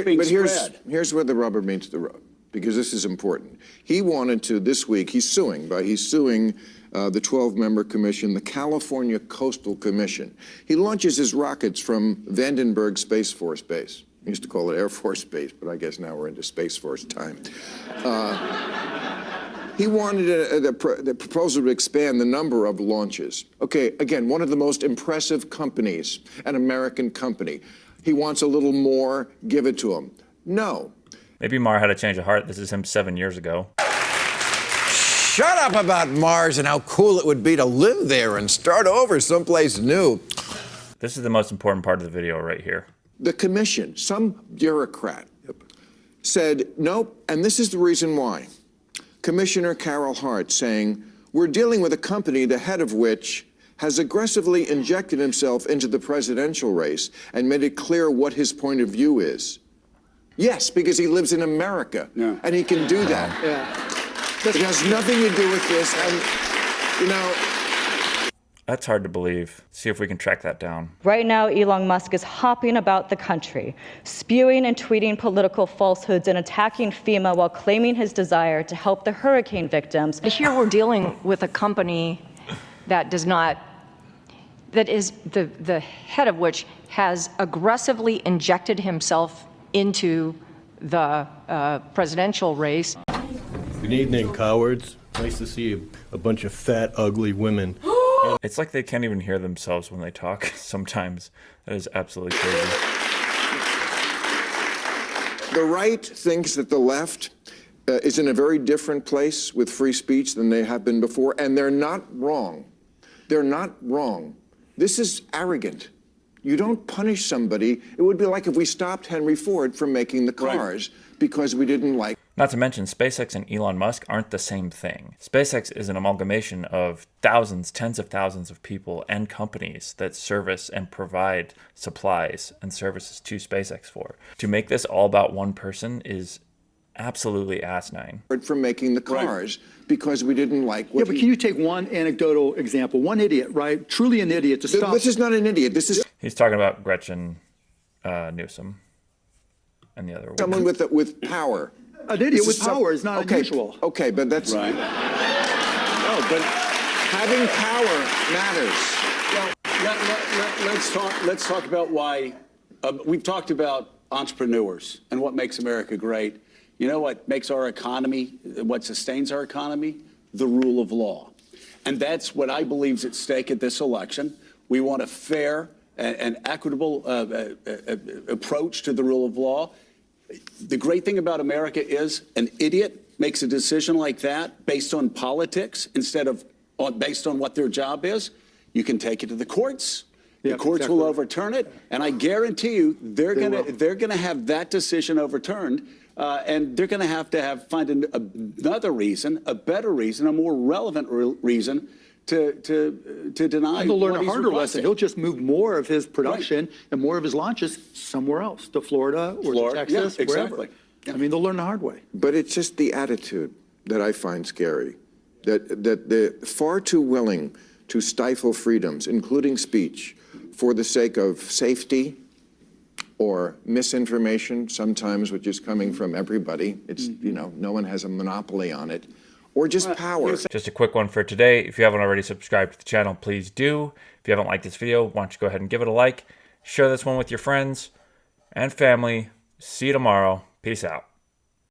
But here's where the rubber meets the road, because this is important. He wanted to, this week, he's suing the 12-member commission, the California Coastal Commission. He launches his rockets from Vandenberg Space Force Base. We used to call it Air Force Base, but I guess now we're into Space Force time. He wanted the proposal to expand the number of launches. Okay, again, one of the most impressive companies, an American company. He wants a little more, give it to him. No. Maybe Maher had a change of heart. This is him 7 years ago. Shut up about Mars and how cool it would be to live there and start over someplace new. This is the most important part of the video right here. The commission, some bureaucrat, said, nope, and this is the reason why. Commissioner Carol Hart saying, we're dealing with a company, the head of which has aggressively injected himself into the presidential race and made it clear what his point of view is. Yes, because he lives in America, and he can do that. Yeah. It has nothing to do with this, and, you know... That's hard to believe. See if we can track that down. Right now, Elon Musk is hopping about the country, spewing and tweeting political falsehoods and attacking FEMA while claiming his desire to help the hurricane victims. Here we're dealing with a company that does not, that is the head of which has aggressively injected himself into the presidential race. Good evening, cowards. Nice to see a bunch of fat, ugly women. It's like they can't even hear themselves when they talk sometimes. That is absolutely crazy. The right thinks that the left is in a very different place with free speech than they have been before, and they're not wrong. They're not wrong. This is arrogant. You don't punish somebody. It would be like if we stopped Henry Ford from making the cars because we didn't like. Not to mention, SpaceX and Elon Musk aren't the same thing. SpaceX is an amalgamation of thousands, tens of thousands of people and companies that service and provide supplies and services to SpaceX for. To make this all about one person is absolutely asinine. From making the cars because we didn't like what but can you take one anecdotal example? One idiot, right? Truly an idiot to stop. This is not an idiot. This is... He's talking about Gretchen Newsom and the other one. Someone with power. An idiot with power is not unusual. Okay, but that's... Right. No, but having power matters. Well, let's talk about why... we've talked about entrepreneurs and what makes America great. You know what makes our economy, what sustains our economy? The rule of law. And that's what I believe is at stake at this election. We want a fair and equitable approach to the rule of law. The great thing about America is an idiot makes a decision like that based on politics instead of based on what their job is. You can take it to the courts. The courts will overturn it, and I guarantee you they're gonna have that decision overturned, and they're gonna have to find another reason, a better reason, a more relevant reason to deny. And they'll learn a harder lesson. He'll just move more of his production and more of his launches somewhere else, to Florida or to Texas, wherever. I mean, they'll learn the hard way. But it's just the attitude that I find scary, that they're far too willing to stifle freedoms, including speech, for the sake of safety or misinformation, sometimes which is coming from everybody. It's, you know, no one has a monopoly on it. Or just power. Just a quick one for today. If you haven't already subscribed to the channel, please do. If you haven't liked this video, why don't you go ahead and give it a like. Share this one with your friends and family. See you tomorrow. Peace out.